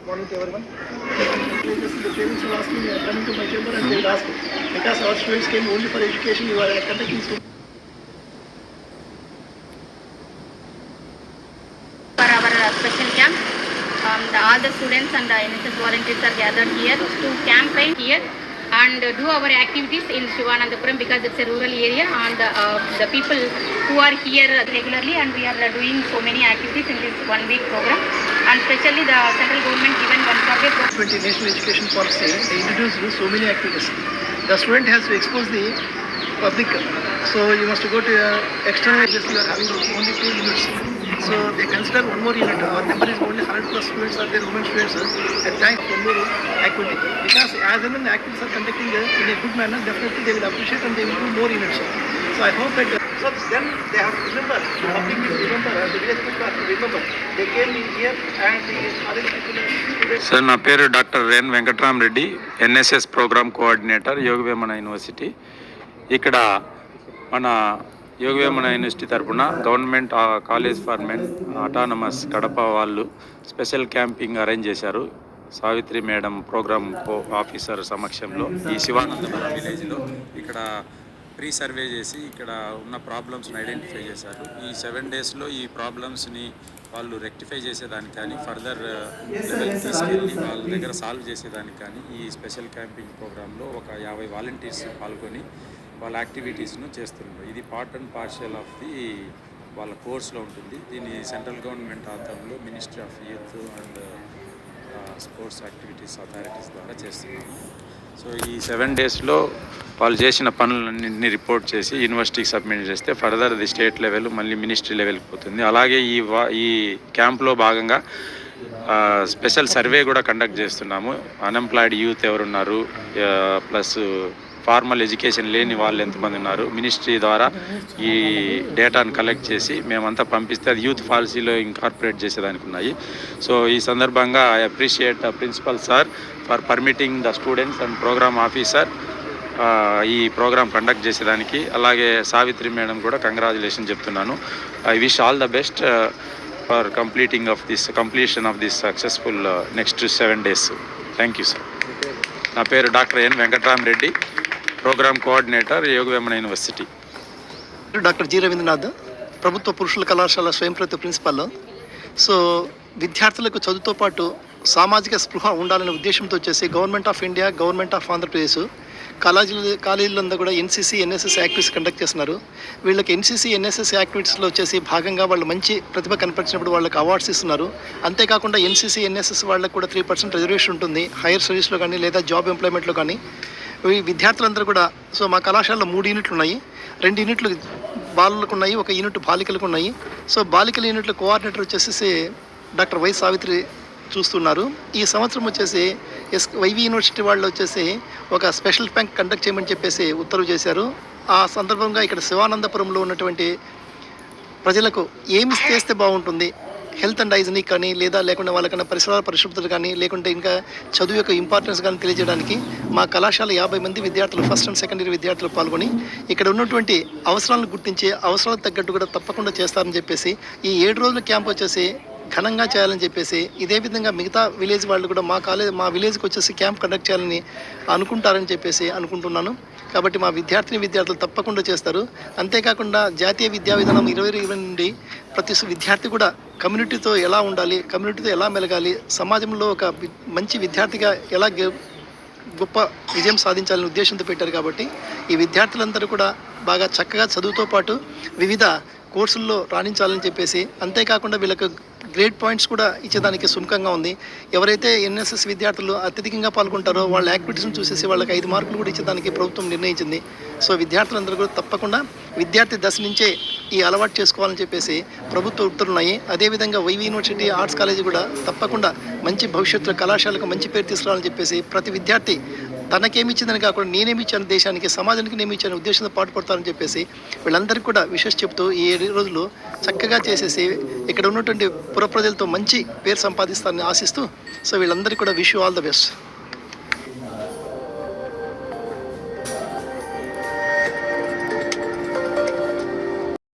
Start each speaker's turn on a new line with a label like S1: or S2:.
S1: Morning to everyone. The parents will ask me, coming to my chamber and they will ask, because our students came only for education, you are conducting school.
S2: For our special camp, all the students and the NSS volunteers are gathered here to campaign here and do our activities in Shivanandapuram because it's a rural area, and the people who are here regularly, and we are doing so many activities in this 1 week program, and especially the central government given one survey program.
S1: National Education Policy, they introduced so many activities. The student has to expose the public, so you must go to external agency. You are having only 2 units. So they consider one more unit. Our number is only 100 plus students are there, women students. At times, one more activity. Because as and when the activities are conducting in a good manner, definitely they will appreciate and they will do more units. So I hope that. So then they have to remember, the public will remember, the village people have to remember. They came in here and the other people.
S3: Sir నా పేరు doctor N Venkatramareddy, NSS programme coordinator, Yogavemana university. ఇక్కడ మన Yogavemana university తరఫున government college for men autonomous Kadapa వాళ్ళు special camping arrange చేశారు. Savitri madam programme officer సమక్షంలో ఈ శివానందపురం విలేజ్లో ఇక్కడ ప్రీ సర్వే చేసి ఇక్కడ ఉన్న ప్రాబ్లమ్స్ని ఐడెంటిఫై చేశారు. ఈ 7 డేస్లో ఈ ప్రాబ్లమ్స్ని వాళ్ళు రెక్టిఫై చేసేదానికి కానీ, ఫర్దర్ లెవెల్ తీసుకెళ్ళి వాళ్ళ దగ్గర సాల్వ్ చేసేదానికి కానీ ఈ స్పెషల్ క్యాంపింగ్ ప్రోగ్రాంలో ఒక 50 వాలంటీర్స్ పాల్గొని వాళ్ళ యాక్టివిటీస్ను చేస్తున్నారు. ఇది part and partial of the వాళ్ళ కోర్స్లో ఉంటుంది. దీన్ని సెంట్రల్ గవర్నమెంట్ ఆధ్వర్యంలో ministry of youth and sports activities authorities ద్వారా చేస్తున్నాము. సో ఈ 7 డేస్లో వాళ్ళు చేసిన పనులన్నింటినీ రిపోర్ట్ చేసి యూనివర్సిటీకి సబ్మిట్ చేస్తే ఫర్దర్ అది స్టేట్ లెవెల్ మళ్ళీ మినిస్ట్రీ లెవెల్కి పోతుంది. అలాగే ఈ క్యాంప్లో భాగంగా స్పెషల్ సర్వే కూడా కండక్ట్ చేస్తున్నాము. అన్ఎంప్లాయిడ్ యూత్ ఎవరున్నారు, ప్లస్ ఫార్మల్ ఎడ్యుకేషన్ లేని వాళ్ళు ఎంతమంది ఉన్నారు, మినిస్ట్రీ ద్వారా ఈ డేటాను కలెక్ట్ చేసి మేమంతా పంపిస్తే అది యూత్ పాలసీలో ఇంకార్పొరేట్ చేసేదానికి ఉన్నాయి. సో ఈ సందర్భంగా I appreciate principal sir for permitting the students and programme officer ఈ ప్రోగ్రామ్ కండక్ట్ చేసేదానికి. అలాగే సావిత్రి మేడం కూడా కంగ్రాచులేషన్ చెప్తున్నాను. I wish all the best for completion of this successful next 7 days. Thank you sir. నా పేరు doctor N Venkatramareddy, programme coordinator, Yogavemana university.
S1: Doctor G Ravindranath, ప్రభుత్వ పురుషుల కళాశాల స్వయంప్రతిపత్తి ప్రిన్సిపల్. సో విద్యార్థులకు చదువుతో పాటు సామాజిక స్పృహ ఉండాలనే ఉద్దేశంతో వచ్చేసి government of India, government of Andhra Pradesh కాలేజీలంతా కూడా ఎన్సీసీ, ఎన్ఎస్ఎస్ యాక్టివిటీస్ కండక్ట్ చేస్తున్నారు. వీళ్ళకి ఎన్సీసీ, ఎన్ఎస్ఎస్ యాక్టివిటీస్లో వచ్చేసి భాగంగా వాళ్ళు మంచి ప్రతిభ కనపరిచినప్పుడు వాళ్ళకి అవార్డ్స్ ఇస్తున్నారు. అంతేకాకుండా ఎన్సీసీ, ఎన్ఎస్ఎస్ వాళ్ళకి కూడా 3% రిజర్వేషన్ ఉంటుంది హైయర్ స్టడీస్లో కానీ లేదా జాబ్ ఎంప్లాయ్మెంట్లో కానీ. ఈ విద్యార్థులందరూ కూడా, సో మా కళాశాలలో 3 యూనిట్లు ఉన్నాయి. 2 యూనిట్లు బాలులకు ఉన్నాయి, 1 యూనిట్ బాలికలకు ఉన్నాయి. సో బాలికల యూనిట్ల కోఆర్డినేటర్ వచ్చేసి డాక్టర్ వై సావిత్రి చూస్తున్నారు. ఈ సంవత్సరం వచ్చేసి వైవి యూనివర్సిటీ వాళ్ళు వచ్చేసి ఒక స్పెషల్ క్యాంప్ కండక్ట్ చేయమని చెప్పేసి ఉత్తర్వు చేశారు. ఆ సందర్భంగా ఇక్కడ శివానందపురంలో ఉన్నటువంటి ప్రజలకు ఏమి చేస్తే బాగుంటుంది, హెల్త్ అండ్ హైజీనిక్ కానీ లేదా లేకుండా వాళ్ళకన్నా పరిసరాల పరిశుభ్రత కానీ లేకుంటే ఇంకా చదువు యొక్క ఇంపార్టెన్స్ కానీ తెలియజేయడానికి మా కళాశాల 50 మంది విద్యార్థులు, ఫస్ట్ అండ్ సెకండ్ ఇయర్ విద్యార్థులు పాల్గొని ఇక్కడ ఉన్నటువంటి అవసరాలను గుర్తించి అవసరాలకు తగ్గట్టు కూడా తప్పకుండా చేస్తారని చెప్పేసి ఈ 7 రోజుల క్యాంప్ వచ్చేసి ఘనంగా చేయాలని చెప్పేసి, ఇదే విధంగా మిగతా విలేజ్ వాళ్ళు కూడా మా విలేజ్కి వచ్చేసి క్యాంప్ కండక్ట్ చేయాలని అనుకుంటారని చెప్పేసి అనుకుంటున్నాను. కాబట్టి మా విద్యార్థులు తప్పకుండా చేస్తారు. అంతేకాకుండా జాతీయ విద్యా విధానం 2020 నుండి ప్రతి విద్యార్థి కూడా కమ్యూనిటీతో ఎలా ఉండాలి, కమ్యూనిటీతో ఎలా మెలగాలి, సమాజంలో ఒక మంచి విద్యార్థిగా ఎలా గొప్ప విజయం సాధించాలని ఉద్దేశంతో పెట్టారు. కాబట్టి ఈ విద్యార్థులందరూ కూడా బాగా చక్కగా చదువుతో పాటు వివిధ కోర్సుల్లో రాణించాలని చెప్పేసి, అంతేకాకుండా వీళ్ళకు గ్రేడ్ పాయింట్స్ కూడా ఇచ్చేదానికి సుముఖంగా ఉంది. ఎవరైతే ఎన్ఎస్ఎస్ విద్యార్థులు అత్యధికంగా పాల్గొంటారో వాళ్ళ యాక్టివిటీస్ని చూసేసి వాళ్ళకి 5 మార్కులు కూడా ఇచ్చేదానికి ప్రభుత్వం నిర్ణయించింది. సో విద్యార్థులందరూ కూడా తప్పకుండా విద్యార్థి దశ నుంచే ఈ అలవాటు చేసుకోవాలని చెప్పేసి ప్రభుత్వ ఉత్తర్వులు ఉన్నాయి. అదేవిధంగా వైవి యూనివర్సిటీ ఆర్ట్స్ కాలేజీ కూడా తప్పకుండా మంచి భవిష్యత్తులో కళాశాలకు మంచి పేరు తీసుకురావాలని చెప్పేసి ప్రతి విద్యార్థి తనకేమిచ్చిందని కాకుండా నేనేమిచ్చాను దేశానికి, సమాజానికి నేమిచ్చాను ఉద్దేశంతో పాటుపడతారని చెప్పేసి వీళ్ళందరికీ కూడా విషెస్ చెప్తూ ఈ 7 రోజులు చక్కగా చేసేసి ఇక్కడ ఉన్నటువంటి పుర ప్రజలతో మంచి పేరు సంపాదిస్తారని ఆశిస్తూ, సో వీళ్ళందరికీ కూడా wish you all the best.